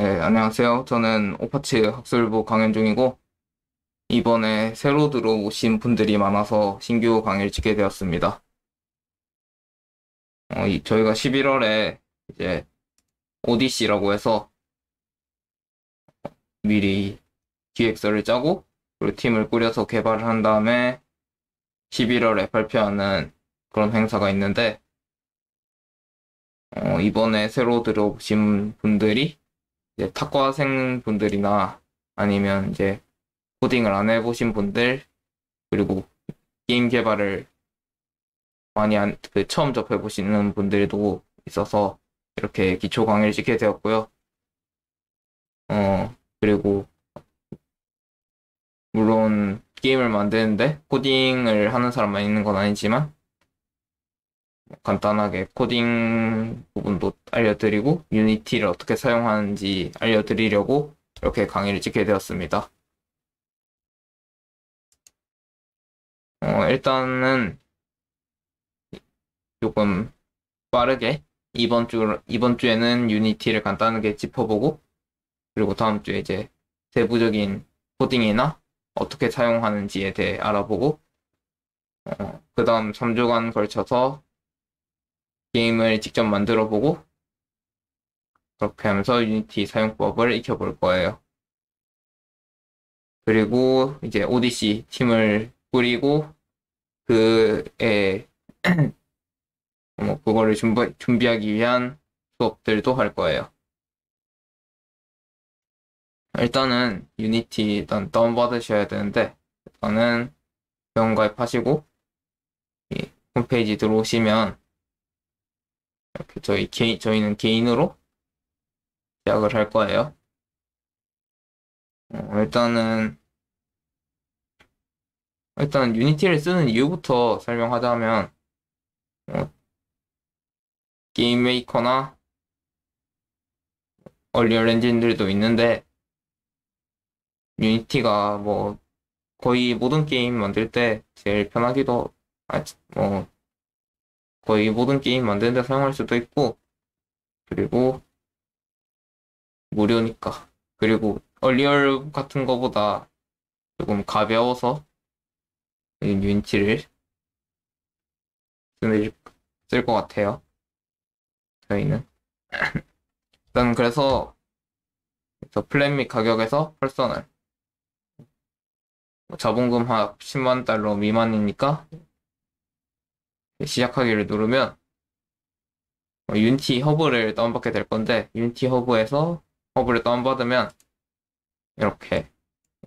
네, 안녕하세요. 저는 오파츠 학술부 강연 중이고, 이번에 새로 들어오신 분들이 많아서 신규 강의를 찍게 되었습니다. 저희가 11월에 이제 오디시라고 해서 미리 기획서를 짜고, 그리고 팀을 꾸려서 개발을 한 다음에 11월에 발표하는 그런 행사가 있는데, 이번에 새로 들어오신 분들이 이제 탁과생 분들이나 아니면 이제 코딩을 안 해보신 분들, 그리고 게임 개발을 처음 접해보시는 분들도 있어서 이렇게 기초 강의를 찍게 되었고요. 그리고 물론 게임을 만드는데 코딩을 하는 사람만 있는 건 아니지만 간단하게 코딩 부분도 알려드리고 유니티를 어떻게 사용하는지 알려드리려고 이렇게 강의를 찍게 되었습니다. 일단은 조금 빠르게 이번 주에는 유니티를 간단하게 짚어보고, 그리고 다음 주에 이제 세부적인 코딩이나 어떻게 사용하는지에 대해 알아보고, 그 다음 3주간 걸쳐서 게임을 직접 만들어보고, 그렇게 하면서 유니티 사용법을 익혀볼 거예요. 그리고 이제 오디시 팀을 꾸리고, 그에, 그거를 준비하기 위한 수업들도 할 거예요. 일단은 유니티 일단 다운받으셔야 되는데, 일단은 회원가입하시고 이 홈페이지 들어오시면 이렇게 저희는 개인으로 계약을 할 거예요. 일단은 유니티를 쓰는 이유부터 설명하자면, 어, 게임 메이커나 얼리얼 엔진들도 있는데 유니티가 뭐 거의 모든 게임 만들 때 제일 편하기도, 뭐 거의 모든 게임 만드는 데 사용할 수도 있고, 그리고 무료니까. 그리고 얼리얼 같은 거보다 조금 가벼워서 유니티를 쓸 것 같아요. 저희는. 일단 그래서 플랜 및 가격에서 퍼스널. 자본금 합 10만 달러 미만이니까 시작하기를 누르면 유니티 허브를 다운받게 될 건데, 유니티 허브에서 허브를 다운받으면 이렇게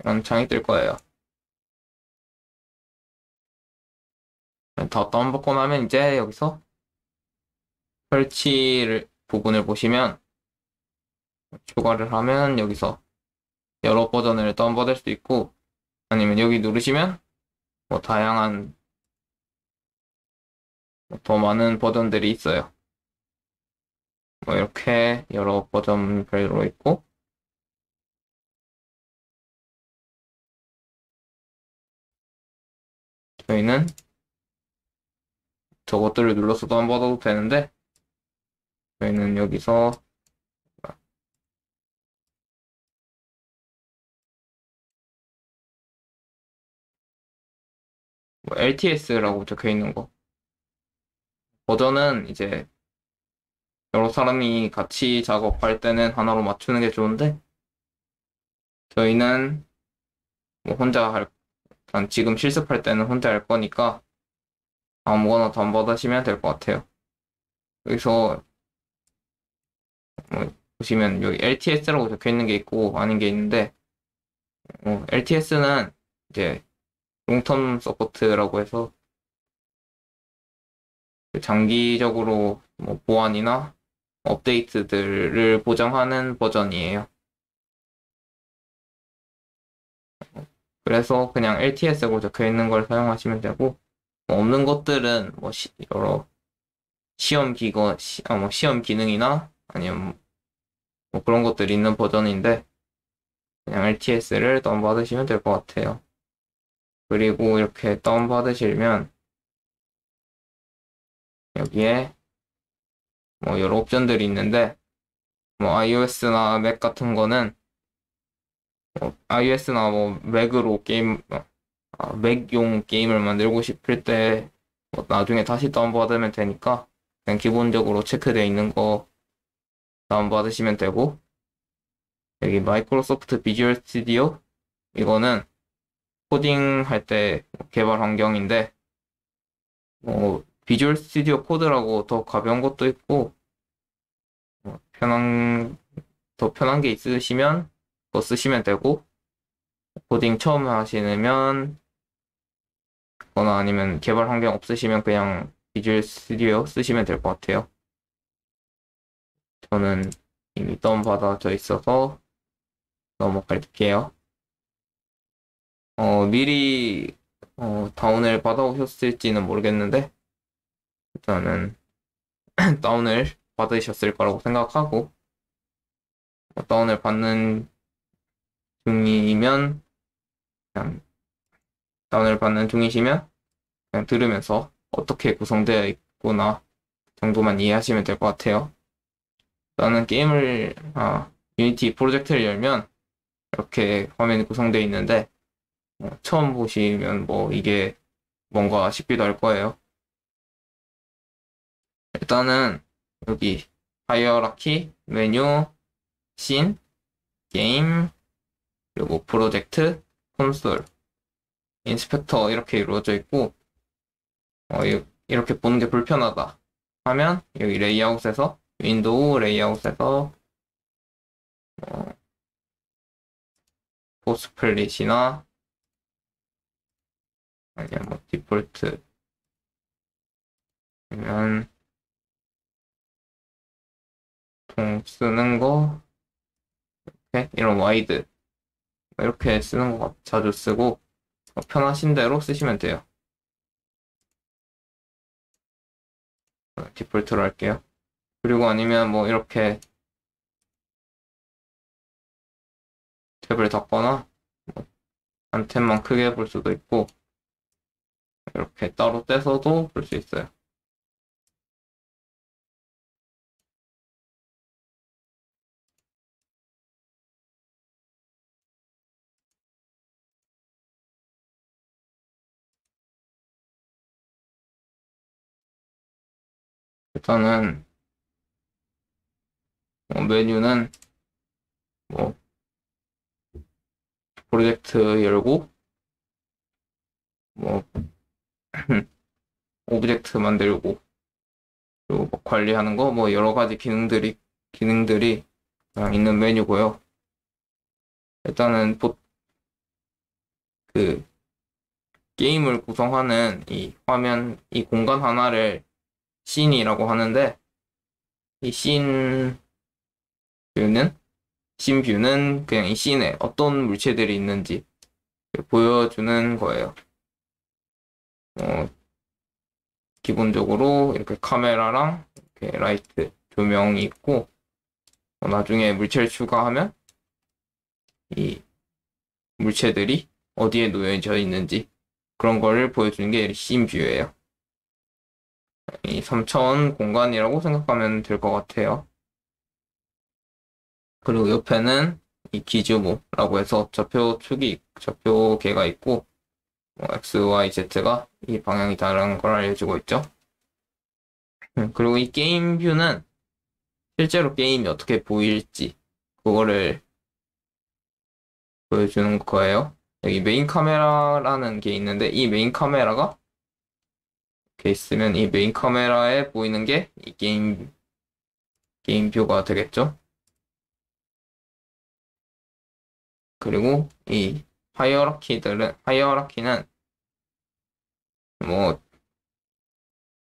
이런 창이 뜰 거예요. 다 다운받고 나면 이제 여기서 설치를 부분을 보시면 추가를 하면 여기서 여러 버전을 다운받을 수 있고, 아니면 여기 누르시면 뭐 다양한 더 많은 버전들이 있어요. 뭐 이렇게 여러 버전별로 있고, 저희는 저것들을 눌러서 다운받아도 되는데, 저희는 여기서 뭐 LTS라고 적혀 있는 거, 버전은 이제 여러 사람이 같이 작업할 때는 하나로 맞추는 게 좋은데, 저희는 뭐 일단 지금 실습할 때는 혼자 할 거니까 아무거나 다운받으시면 될 것 같아요. 여기서 보시면 여기 LTS라고 적혀 있는 게 있고 아닌 게 있는데, LTS는 이제 롱텀 서포트라고 해서 장기적으로 뭐 보안이나 업데이트들을 보장하는 버전이에요. 그래서 그냥 LTS라고 적혀 있는 걸 사용하시면 되고, 뭐 없는 것들은 뭐 여러 시험 기능이나 아니면 뭐 그런 것들이 있는 버전인데, 그냥 LTS를 다운받으시면 될 것 같아요. 그리고 이렇게 다운받으시면 여기에 뭐 여러 옵션들이 있는데, 뭐 iOS나 맥 같은 거는 iOS나 뭐 맥으로 맥용 게임을 만들고 싶을 때 나중에 다시 다운받으면 되니까 그냥 기본적으로 체크되어 있는 거 다운받으시면 되고, 여기 마이크로소프트 비주얼 스튜디오 이거는 코딩 할 때 개발 환경인데, 비주얼 스튜디오 코드라고 더 가벼운 것도 있고, 뭐 더 편한 게 있으시면 그거 쓰시면 되고, 코딩 처음 하시면 거나 아니면 개발 환경 없으시면 그냥 비주얼 스튜디오 쓰시면 될 것 같아요. 저는 이미 다운받아져 있어서 넘어갈게요. 미리 다운을 받아오셨을지는 모르겠는데, 일단은 다운을 받으셨을 거라고 생각하고, 다운을 받는 중이면 그냥 다운을 받는 중이시면 그냥 들으면서 어떻게 구성되어 있구나 정도만 이해하시면 될 것 같아요. 나는 유니티 프로젝트를 열면 이렇게 화면이 구성되어 있는데, 처음 보시면 뭐 이게 뭔가 싶기도 할 거예요. 일단은 여기 하이어라키, 메뉴, 씬, 게임, 그리고 프로젝트, 콘솔, 인스펙터 이렇게 이루어져 있고, 이렇게 보는 게 불편하다 하면 여기 레이아웃에서 윈도우 레이아웃에서 포스플릿이나 아니면 뭐 디폴트 아니면 통 쓰는 거 이런 와이드 이렇게 쓰는 거 자주 쓰고 편하신 대로 쓰시면 돼요. 디폴트로 할게요. 그리고 아니면 뭐 이렇게 탭을 닫거나 한 탭만 크게 볼 수도 있고 이렇게 따로 떼서도 볼 수 있어요. 일단은 메뉴는 뭐 프로젝트 열고 뭐 오브젝트 만들고 그리고 뭐 관리하는 거 뭐 여러 가지 기능들이 그냥 있는 메뉴고요. 일단은 그 게임을 구성하는 이 공간 하나를 씬이라고 하는데, 이 씬뷰는 그냥 이 씬에 어떤 물체들이 있는지 보여주는 거예요. 기본적으로 이렇게 카메라랑 이렇게 라이트, 조명이 있고, 나중에 물체를 추가하면 이 물체들이 어디에 놓여져 있는지 그런 거를 보여주는 게 씬뷰예요. 이 3차원 공간이라고 생각하면 될 것 같아요. 그리고 옆에는 이 기즈모라고 해서 좌표계가 있고, X, Y, Z가 이 방향이 다른 걸 알려주고 있죠. 그리고 이 게임 뷰는 실제로 게임이 어떻게 보일지 그거를 보여주는 거예요. 여기 메인 카메라라는 게 있는데 이 메인 카메라가 이렇게 있으면 이 메인 카메라에 보이는 게 이 게임 뷰가 되겠죠. 그리고 이 하이어라키는 뭐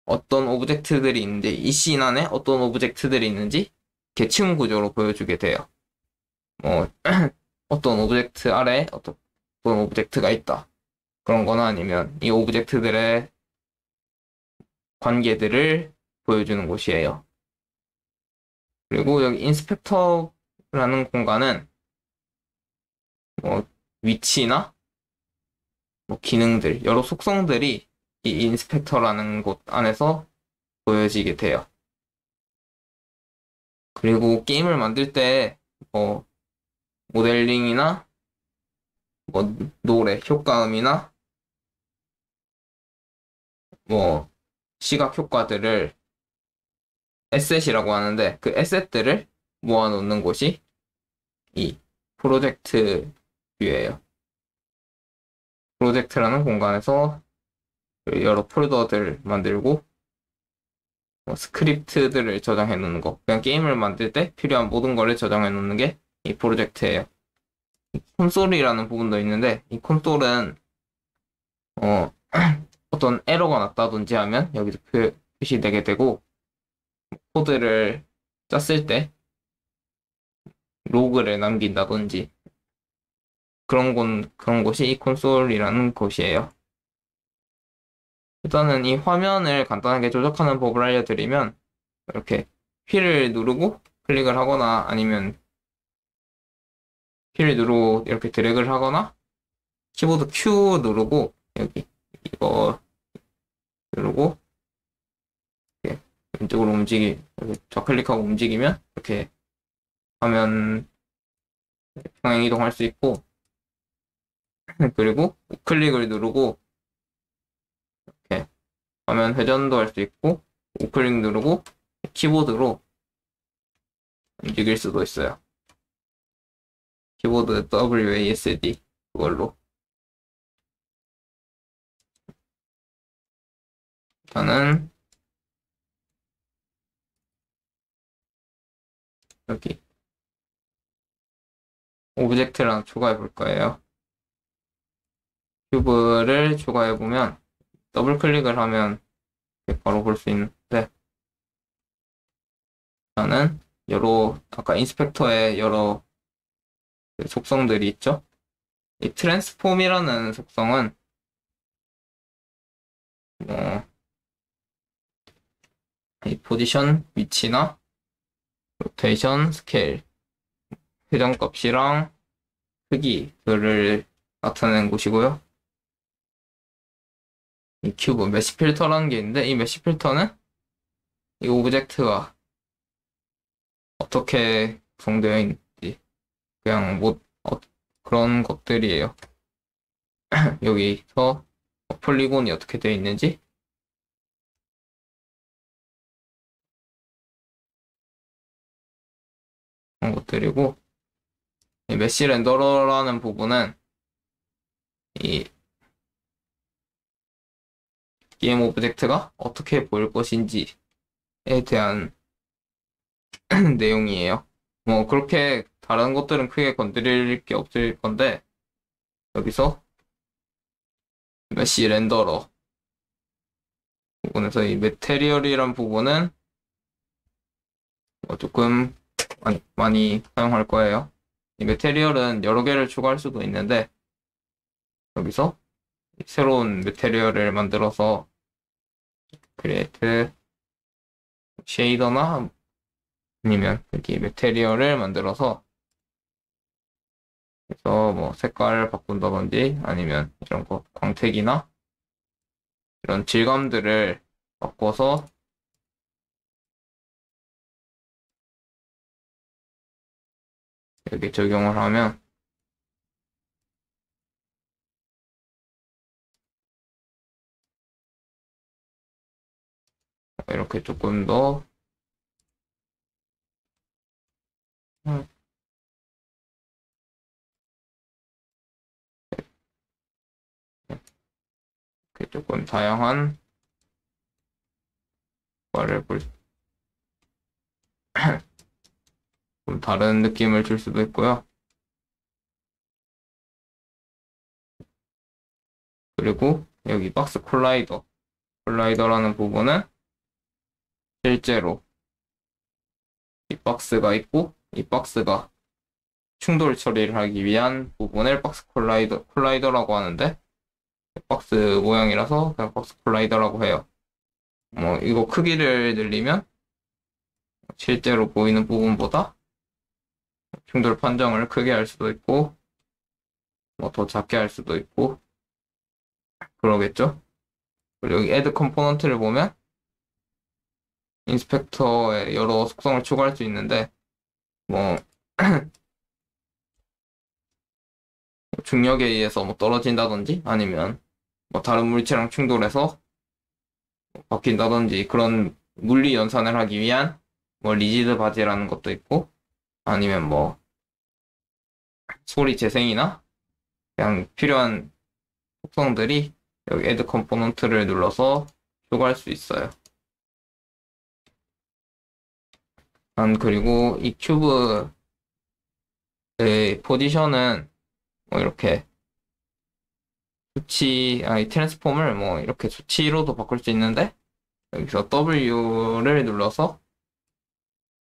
어떤 오브젝트들이 있는지, 이 씬 안에 어떤 오브젝트들이 있는지 계층 구조로 보여주게 돼요. 뭐 어떤 오브젝트 아래 어떤 오브젝트가 있다. 그런 거나 아니면 이 오브젝트들의 관계들을 보여주는 곳이에요. 그리고 여기 인스펙터라는 공간은 뭐 위치나 뭐 기능들, 여러 속성들이 이 인스펙터라는 곳 안에서 보여지게 돼요. 그리고 게임을 만들 때 뭐 모델링이나 뭐 노래, 효과음이나 뭐 시각 효과들을 에셋이라고 하는데 그 에셋들을 모아놓는 곳이 이 프로젝트 뷰예요. 프로젝트라는 공간에서 여러 폴더들 만들고 뭐 스크립트들을 저장해 놓는 거. 그냥 게임을 만들 때 필요한 모든 거를 저장해 놓는 게 이 프로젝트예요. 이 콘솔이라는 부분도 있는데 이 콘솔은 어, 어떤 에러가 났다든지 하면 여기서 표시되게 되고 코드를 짰을 때 로그를 남긴다든지 그런 곳이 이 콘솔이라는 곳이에요. 일단은 이 화면을 간단하게 조작하는 법을 알려드리면 이렇게 휠을 누르고 클릭을 하거나 아니면 휠을 누르고 이렇게 드래그를 하거나 키보드 Q 누르고 여기 이거 누르고 이렇게 왼쪽으로 이렇게 좌클릭하고 움직이면 이렇게 화면 평행 이동할 수 있고 그리고 우클릭을 누르고 이렇게 화면 회전도 할 수 있고 우클릭 누르고 키보드로 움직일 수도 있어요. 키보드 WASD 그걸로 저는 여기 오브젝트를 하나 추가해 볼 거예요. 큐브를 추가해 보면 더블 클릭을 하면 바로 볼 수 있는데 저는 아까 인스펙터에 여러 속성들이 있죠. 이 트랜스폼이라는 속성은 이 포지션, 위치나 로테이션, 스케일, 회전값이랑 크기들을 나타내는 곳이고요. 이 큐브 메쉬 필터라는 게 있는데 이 메쉬 필터는 이 오브젝트가 어떻게 구성되어 있는지 그냥 그런 것들이에요. 여기서 폴리곤이 어떻게 되어 있는지 그런 것들이고 이 메쉬 렌더러라는 부분은 이 게임 오브젝트가 어떻게 보일 것인지에 대한 내용이에요. 뭐 그렇게 다른 것들은 크게 건드릴 게 없을 건데 여기서 메쉬 렌더러 부분에서 이 메테리얼이란 부분은 조금 많이 사용할 거예요. 이 메테리얼은 여러 개를 추가할 수도 있는데 여기서 새로운 메테리얼을 만들어서 크리에이트 쉐이더나 아니면 여기 메테리얼을 만들어서 그래서 뭐 색깔을 바꾼다든지 아니면 이런 거 광택이나 이런 질감들을 바꿔서 여기 적용을 하면 이렇게 조금 더 이렇게 조금 다양한 거를 좀 다른 느낌을 줄 수도 있고요. 그리고 여기 박스 콜라이더라는 부분은 실제로 이 박스가 있고 이 박스가 충돌 처리를 하기 위한 부분을 박스 콜라이더라고 하는데 박스 모양이라서 그냥 박스 콜라이더라고 해요. 뭐 이거 크기를 늘리면 실제로 보이는 부분보다 충돌 판정을 크게 할 수도 있고 뭐 더 작게 할 수도 있고 그러겠죠. 그리고 여기 add 컴포넌트를 보면 인스펙터에 여러 속성을 추가할 수 있는데, 뭐, 중력에 의해서 뭐 떨어진다든지, 아니면 뭐 다른 물체랑 충돌해서 바뀐다든지, 그런 물리 연산을 하기 위한 뭐 리지드 바지라는 것도 있고, 아니면 뭐 소리 재생이나 그냥 필요한 속성들이 여기 add 컴포넌트를 눌러서 추가할 수 있어요. 그리고 이 큐브의 포지션은 뭐 이렇게 이 트랜스폼을 뭐 이렇게 수치로도 바꿀 수 있는데, 여기서 W를 눌러서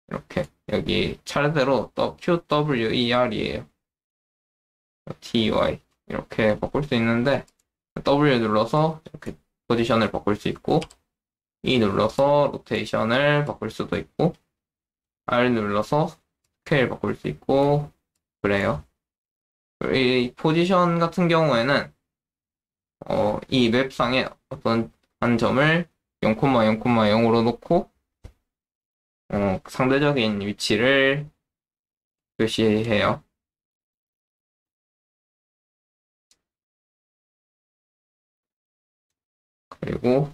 이렇게 여기 차례대로 QWER이에요. TY 이렇게 바꿀 수 있는데, W 눌러서 이렇게 포지션을 바꿀 수 있고, E 눌러서 로테이션을 바꿀 수도 있고, R 눌러서 스케일 바꿀 수 있고, 그래요. 이 포지션 같은 경우에는 이 맵상에 어떤 한 점을 0,0,0으로 놓고 상대적인 위치를 표시해요. 그리고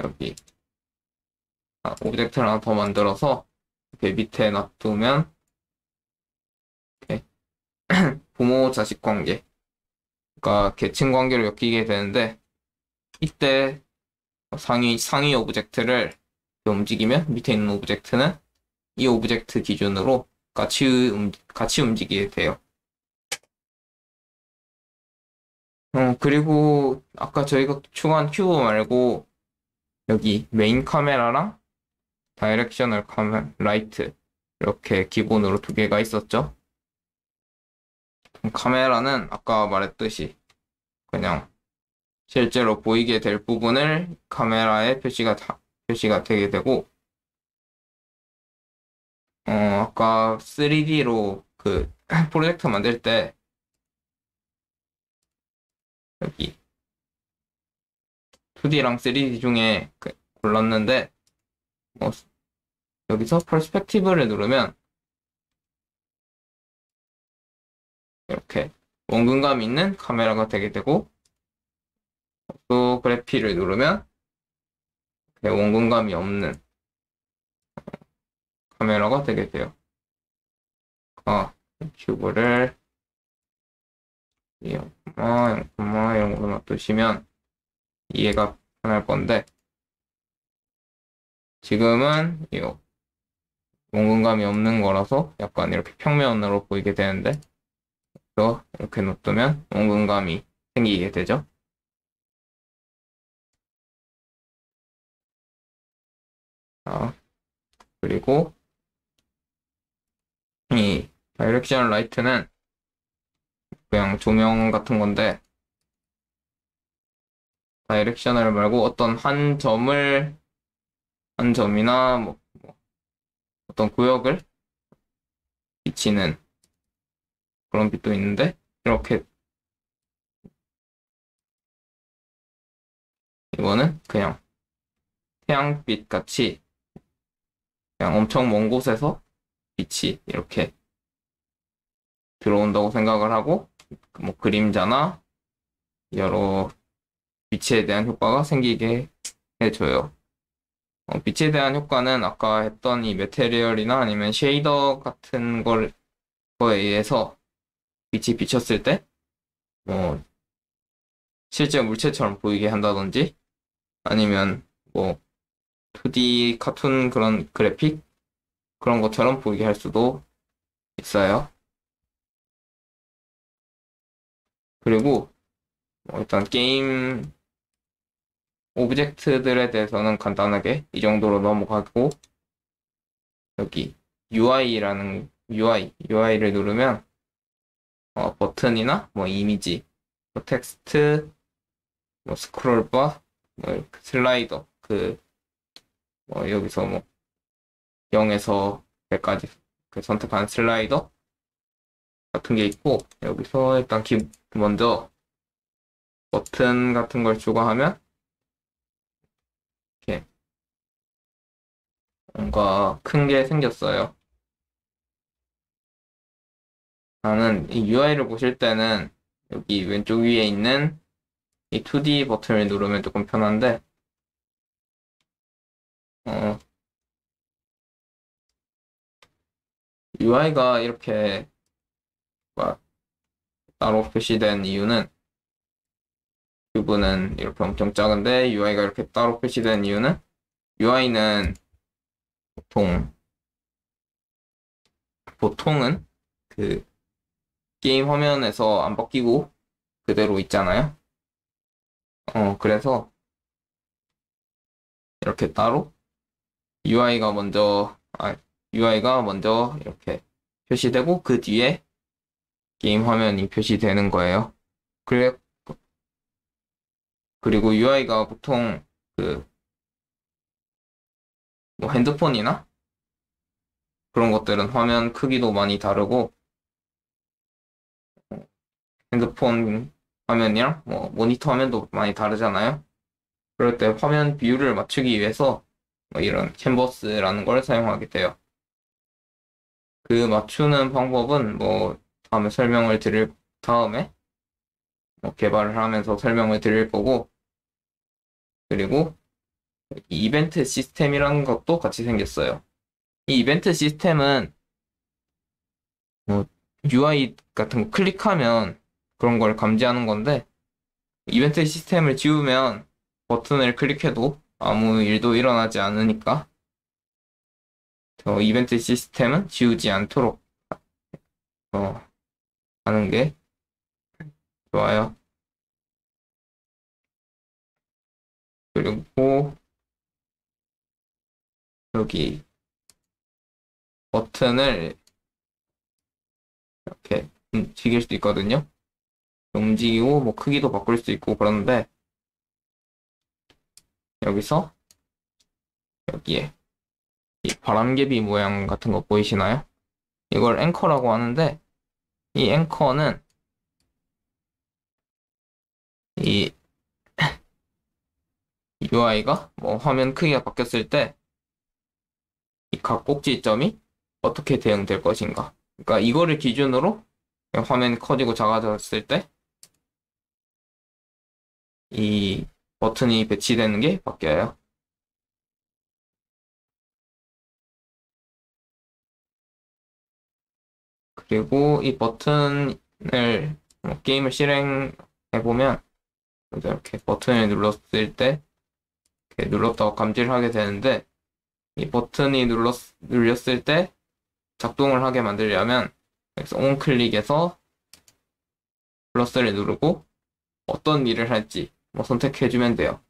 여기 오브젝트를 하나 더 만들어서 이렇게 밑에 놔두면 이렇게 부모 자식 관계, 그러니까 계층 관계로 엮이게 되는데, 이때 상위 오브젝트를 움직이면 밑에 있는 오브젝트는 이 오브젝트 기준으로 같이 움직이게 돼요. 그리고 아까 저희가 추가한 큐브 말고 여기 메인 카메라랑 다이렉셔널 라이트 이렇게 기본으로 두 개가 있었죠. 카메라는 아까 말했듯이 그냥 실제로 보이게 될 부분을 카메라에 표시가 되게 되고, 아까 3D로 그 프로젝터 만들 때 여기 2D랑 3D 중에 골랐는데, 여기서 퍼스펙티브를 누르면 이렇게 원근감 있는 카메라가 되게 되고, 또 그래피를 누르면 원근감이 없는 카메라가 되게 돼요. 큐브를 0,0, 이런 걸로 놔두시면 이해가 편할 건데, 지금은 이 원근감이 없는 거라서 약간 이렇게 평면으로 보이게 되는데, 그래서 이렇게 놔두면 원근감이 생기게 되죠. 그리고 이 다이렉션 라이트는 그냥 조명 같은 건데, 다이렉셔널 말고 어떤 한 점이나 뭐 어떤 구역을 비치는 그런 빛도 있는데, 이렇게 이거는 그냥 태양빛 같이 그냥 엄청 먼 곳에서 빛이 이렇게 들어온다고 생각을 하고, 뭐 그림자나 여러 빛에 대한 효과가 생기게 해줘요. 빛에 대한 효과는 아까 했던 이 메테리얼이나 아니면 쉐이더 같은 거에 의해서 빛이 비쳤을 때 실제 물체처럼 보이게 한다든지, 아니면 뭐 2D 카툰 그런 그래픽 그런 것처럼 보이게 할 수도 있어요. 그리고 일단 게임 오브젝트들에 대해서는 간단하게 이 정도로 넘어가고, 여기 UI를 누르면 버튼이나 뭐 이미지, 뭐 텍스트, 뭐 스크롤바, 뭐 이렇게 슬라이더, 여기서 뭐 0에서 100까지 선택한 슬라이더 같은 게 있고, 여기서 일단 먼저 버튼 같은 걸 추가하면 이렇게 뭔가 큰 게 생겼어요. 나는 이 UI를 보실 때는 여기 왼쪽 위에 있는 이 2D 버튼을 누르면 조금 편한데, UI가 이렇게 막 따로 표시된 이유는, 큐브는 이렇게 엄청 작은데 UI가 이렇게 따로 표시된 이유는, UI는 보통, 보통은 그 게임 화면에서 안 바뀌고 그대로 있잖아요. 그래서 이렇게 따로 UI가 먼저 이렇게 표시되고 그 뒤에 게임 화면이 표시되는 거예요. 그래, 그리고 UI가 보통 그 뭐 핸드폰이나 그런 것들은 화면 크기도 많이 다르고 핸드폰 화면이랑 뭐 모니터 화면도 많이 다르잖아요. 그럴 때 화면 비율을 맞추기 위해서 뭐 이런 캔버스라는 걸 사용하게 돼요. 그 맞추는 방법은 뭐 다음에 뭐 개발을 하면서 설명을 드릴 거고, 그리고 이 이벤트 시스템이라는 것도 같이 생겼어요. 이 이벤트 시스템은 뭐 UI 같은 거 클릭하면 그런 걸 감지하는 건데, 이벤트 시스템을 지우면 버튼을 클릭해도 아무 일도 일어나지 않으니까 저 이벤트 시스템은 지우지 않도록 어, 하는 게 좋아요. 그리고 여기 버튼을 이렇게 움직일 수 있거든요. 움직이고 뭐 크기도 바꿀 수 있고 그런데 여기서 여기에 이 바람개비 모양 같은 거 보이시나요? 이걸 앵커라고 하는데 이 앵커는 이 UI가 뭐 화면 크기가 바뀌었을 때 이 각 꼭지점이 어떻게 대응될 것인가. 그러니까 이거를 기준으로 화면이 커지고 작아졌을 때 이 버튼이 배치되는 게 바뀌어요. 그리고 이 버튼을 게임을 실행해 보면 이렇게 버튼을 눌렀을 때 이렇게 눌렀다고 감지를 하게 되는데 이 버튼이 눌렸을 때 작동을 하게 만들려면 여기서 on클릭해서 플러스를 누르고 어떤 일을 할지 뭐 선택해주면 돼요.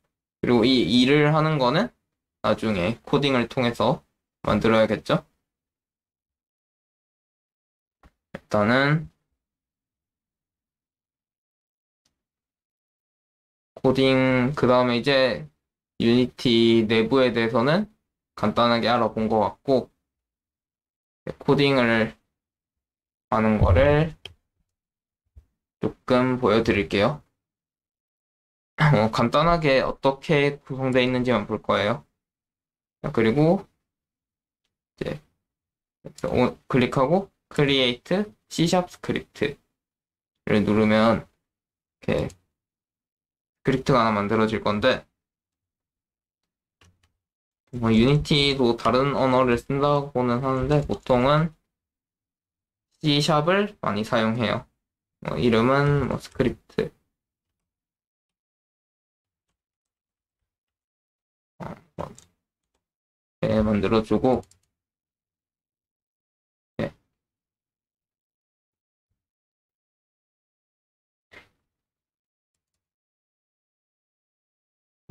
그리고 이 일을 하는 거는 나중에 코딩을 통해서 만들어야겠죠? 일단은 코딩, 그 다음에 이제 유니티 내부에 대해서는 간단하게 알아본 것 같고, 코딩을 하는 거를 조금 보여드릴게요. 간단하게 어떻게 구성되어 있는지만 볼 거예요. 그리고 이제 클릭하고 Create C# 스크립트를 누르면 이렇게 스크립트가 하나 만들어질 건데, 유니티도 다른 언어를 쓴다고는 하는데 보통은 C샵을 많이 사용해요. 이름은 뭐 스크립트 만들어주고, 네.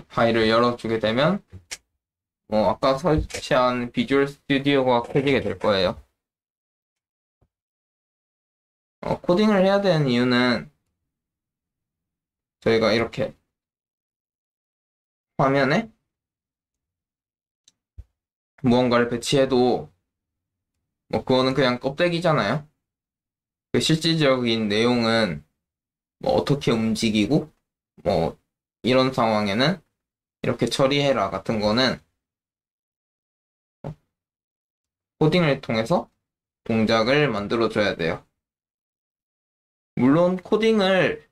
파일을 열어주게 되면 아까 설치한 비주얼 스튜디오가 켜지게 될 거예요. 코딩을 해야 되는 이유는 저희가 이렇게 화면에 무언가를 배치해도 그거는 그냥 껍데기잖아요. 그 실질적인 내용은 어떻게 움직이고 이런 상황에는 이렇게 처리해라 같은 거는 코딩을 통해서 동작을 만들어줘야 돼요. 물론 코딩을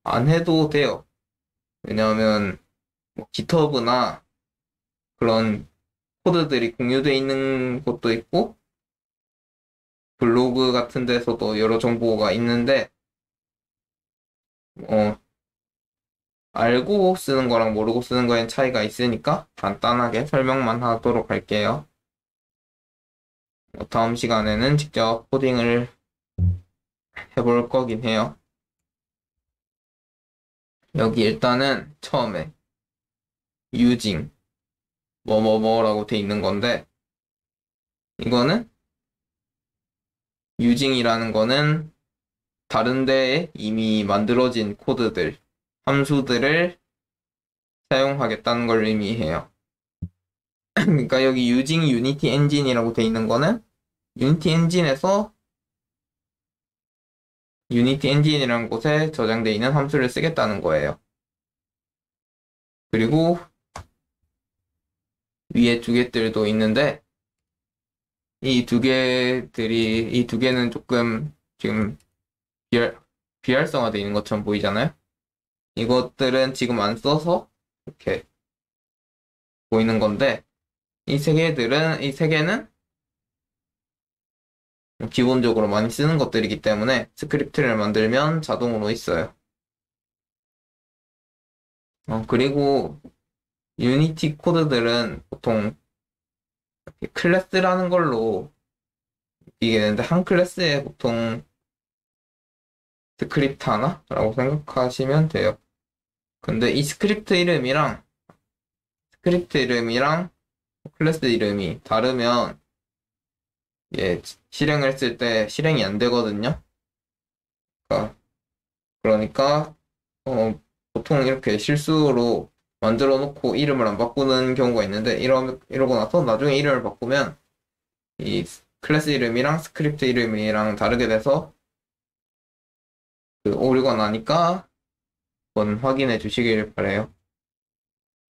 안 해도 돼요. 왜냐하면 뭐 GitHub나 그런 코드들이 공유되어 있는 곳도 있고 블로그 같은 데서도 여러 정보가 있는데 알고 쓰는 거랑 모르고 쓰는 거엔 차이가 있으니까 간단하게 설명만 하도록 할게요. 다음 시간에는 직접 코딩을 해볼 거긴 해요. 여기 일단은 처음에 using 뭐뭐뭐라고 돼 있는 건데 이거는 using이라는 거는 다른 데에 이미 만들어진 코드들, 함수들을 사용하겠다는 걸 의미해요. 그러니까 여기 using Unity Engine이라고 돼 있는 거는 유니티 엔진에서 유니티 엔진이라는 곳에 저장되어 있는 함수를 쓰겠다는 거예요. 그리고 위에 두 개들도 있는데 이 두 개는 조금 지금 비활성화되어 있는 것처럼 보이잖아요. 이것들은 지금 안 써서 이렇게 보이는 건데 이 세 개는 기본적으로 많이 쓰는 것들이기 때문에 스크립트를 만들면 자동으로 있어요. 그리고 유니티 코드들은 보통 클래스라는 걸로 이게 되는데 한 클래스에 보통 스크립트 하나라고 생각하시면 돼요. 근데 이 스크립트 이름이랑 클래스 이름이 다르면 실행을 했을 때 실행이 안 되거든요. 그러니까 보통 이렇게 실수로 만들어 놓고 이름을 안 바꾸는 경우가 있는데 이러고 나서 나중에 이름을 바꾸면 이 클래스 이름이랑 스크립트 이름이랑 다르게 돼서 그 오류가 나니까 한번 확인해 주시길 바래요.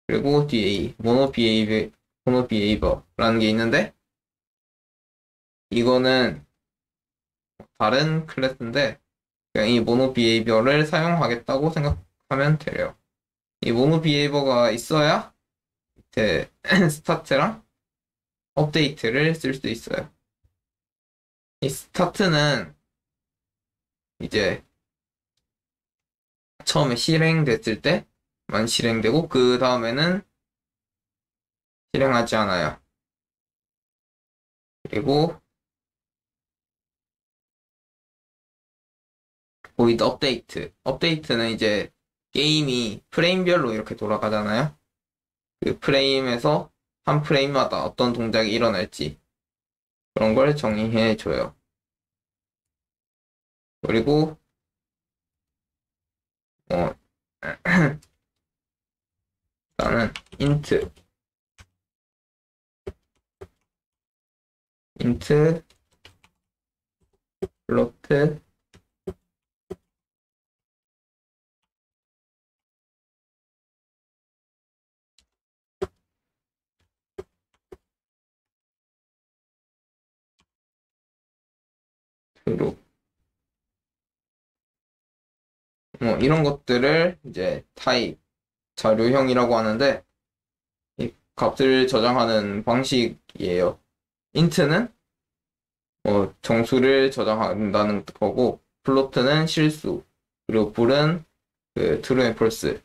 그리고 뒤에 모노 비헤이버라는 게 있는데 이거는 다른 클래스인데 그냥 이 모노 비헤이버를 사용하겠다고 생각하면 돼요. 이 모노 비헤이버가 있어야 밑에 스타트랑 업데이트를 쓸 수 있어요. 이 스타트는 이제 처음에 실행됐을 때만 실행되고 그 다음에는 실행하지 않아요. 그리고 보이드 업데이트는 이제 게임이 프레임별로 이렇게 돌아가잖아요. 그 프레임에서 한 프레임마다 어떤 동작이 일어날지 그런 걸 정의해 줘요. 그리고 일단은 int 플로트 true 이런 것들을 이제 타입 자료형이라고 하는데 이 값을 저장하는 방식이에요. int는 정수를 저장한다는 거고 플로트는 실수 그리고 bool은 그 true and false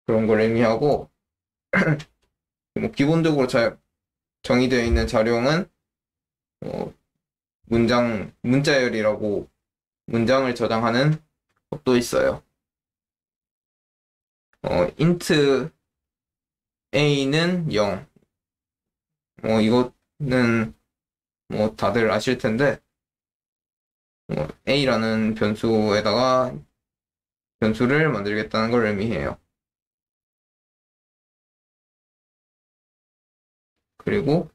그런 걸 의미하고 기본적으로 정의되어 있는 자료형은 문자열이라고 문장을 저장하는 것도 있어요. int a는 0. 이거는 다들 아실 텐데 a라는 변수에다가 변수를 만들겠다는 걸 의미해요. 그리고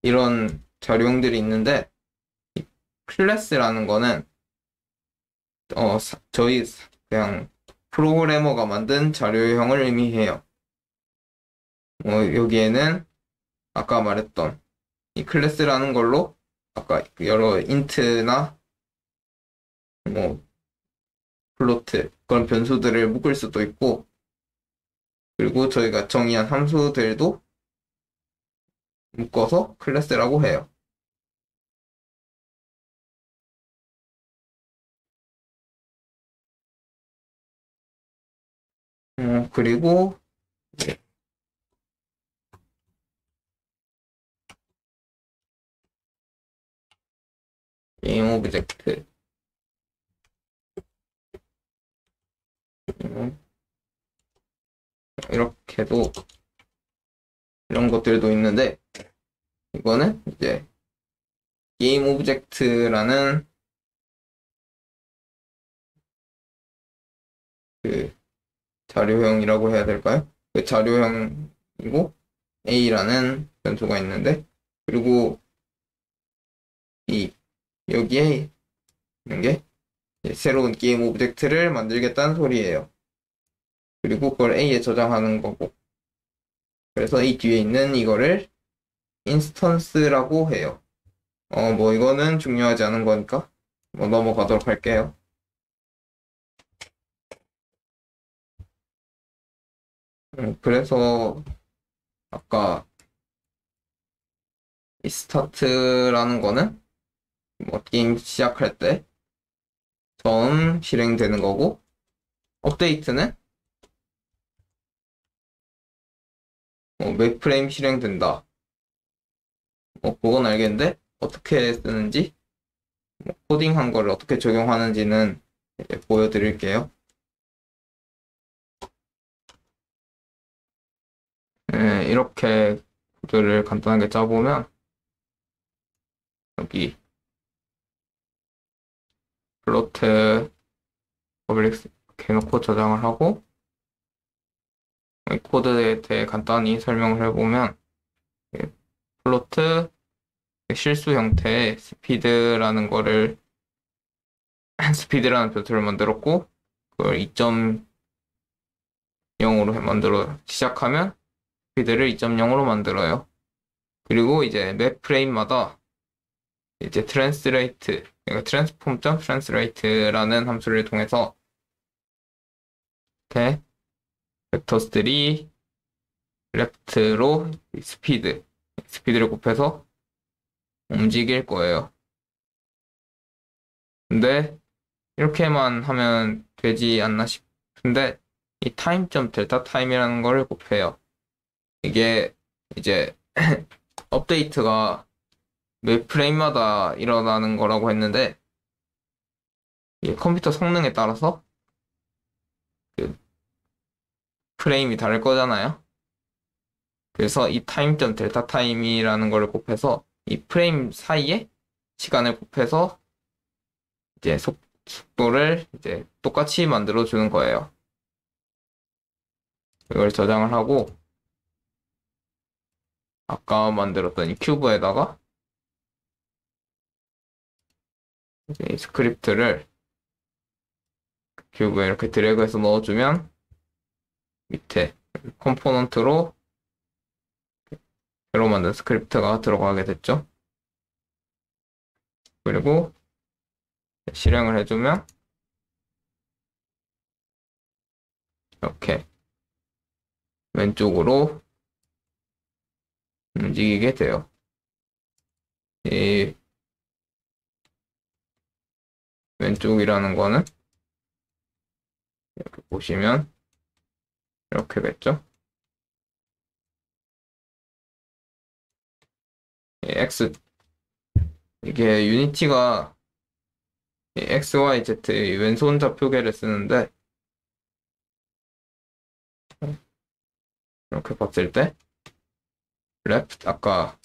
이런 자료형들이 있는데 클래스라는 거는 저희 그냥 프로그래머가 만든 자료형을 의미해요. 여기에는 아까 말했던 이 클래스라는 걸로 아까 여러 인트나 뭐 플로트 그런 변수들을 묶을 수도 있고, 그리고 저희가 정의한 함수들도 묶어서 클래스라고 해요. 그리고 게임 오브젝트, 이렇게도 이런 것들도 있는데, 이거는 이제 게임 오브젝트라는 그 자료형이라고 해야 될까요? 그 자료형이고 A라는 변수가 있는데, 그리고 이 여기에 있는 게 새로운 게임 오브젝트를 만들겠다는 소리예요. 그리고 그걸 A에 저장하는 거고, 그래서 이 뒤에 있는 이거를 인스턴스라고 해요. 뭐 이거는 중요하지 않은 거니까 뭐 넘어가도록 할게요. 그래서 아까 이 스타트라는 거는 뭐 게임 시작할 때 처음 실행되는 거고, 업데이트는 몇 프레임 실행된다. 그건 알겠는데 어떻게 쓰는지, 코딩한 거를 어떻게 적용하는지는 이제 보여드릴게요. 이렇게 코드를 간단하게 짜보면 여기 플로트 퍼블릭 이렇게 해놓고 저장을 하고, 이 코드에 대해 간단히 설명을 해보면 플로트 실수 형태의 스피드라는 거를 스피드라는 변수를 만들었고, 그걸 2.0으로 만들어 시작하면 스피드를 2.0으로 만들어요. 그리고 이제 매 프레임마다 이제 트랜스레이트, 그러니까 transform.translate라는 함수를 통해서 이렇게 벡터3 left로 스피드를 곱해서 움직일 거예요. 근데 이렇게만 하면 되지 않나 싶은데, 이 time.delta time이라는 거를 곱해요. 이게 이제 업데이트가 매 프레임마다 일어나는 거라고 했는데, 이 컴퓨터 성능에 따라서 그 프레임이 다를 거잖아요. 그래서 이 time.delta time이라는 거를 곱해서 이 프레임 사이에 시간을 곱해서 이제 속도를 이제 똑같이 만들어 주는 거예요. 이걸 저장을 하고 아까 만들었던 이 큐브에다가 이제 이 스크립트를 큐브에 이렇게 드래그해서 넣어주면 밑에 컴포넌트로 새로 만든 스크립트가 들어가게 됐죠. 그리고 실행을 해주면 이렇게 왼쪽으로 움직이게 돼요. 이 왼쪽이라는 거는 이렇게 보시면 이렇게겠죠. X, 이게 유니티가 X, Y, Z 왼손 좌표계를 쓰는데, 이렇게 봤을 때 left, 아까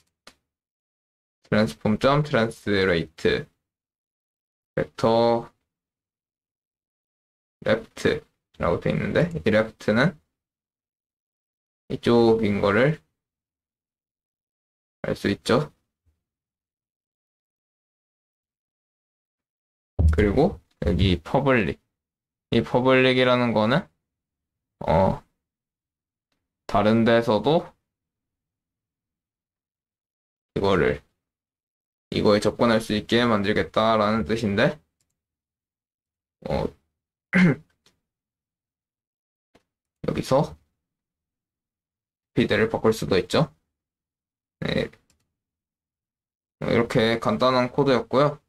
transform.translate 벡터 left라고 돼 있는데, 이 left는 이쪽인 거를 알 수 있죠. 그리고 여기 public, 이 public이라는 거는 다른 데서도 이거에 접근할 수 있게 만들겠다라는 뜻인데, 어, 여기서 스피드를 바꿀 수도 있죠. 네, 이렇게 간단한 코드였고요.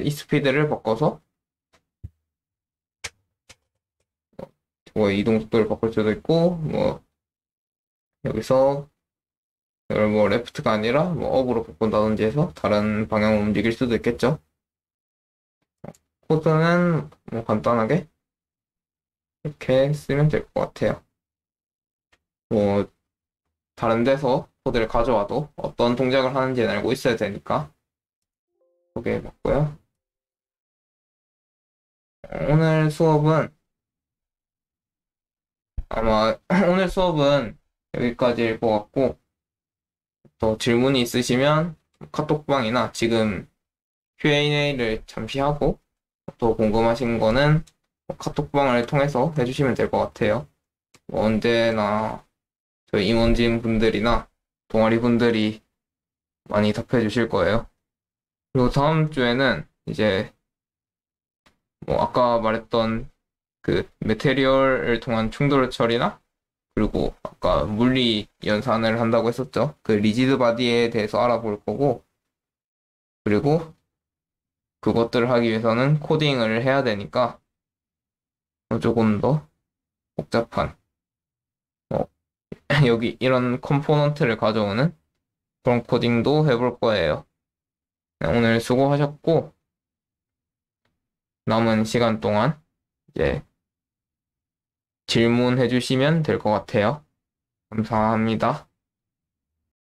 이 스피드를 바꿔서 이동 속도를 바꿀 수도 있고, 여기서 이걸 레프트가 아니라 업으로 바꾼다든지 해서 다른 방향으로 움직일 수도 있겠죠. 코드는 간단하게 이렇게 쓰면 될 것 같아요. 다른 데서 코드를 가져와도 어떤 동작을 하는지는 알고 있어야 되니까 소개해봤고요. 오늘 수업은 아마 오늘 수업은 여기까지일 것 같고, 더 질문이 있으시면 카톡방이나 지금 Q&A를 잠시 하고 또 궁금하신 거는 카톡방을 통해서 해주시면 될 것 같아요. 언제나 저희 임원진 분들이나 동아리 분들이 많이 답해 주실 거예요. 그리고 다음 주에는 이제 아까 말했던 그 메테리얼을 통한 충돌 처리나, 그리고 아까 물리 연산을 한다고 했었죠. 그 리지드 바디에 대해서 알아볼 거고, 그리고 그것들을 하기 위해서는 코딩을 해야 되니까 조금 더 복잡한 여기 이런 컴포넌트를 가져오는 그런 코딩도 해볼 거예요. 네, 오늘 수고하셨고, 남은 시간 동안 이제 질문해 주시면 될 것 같아요. 감사합니다.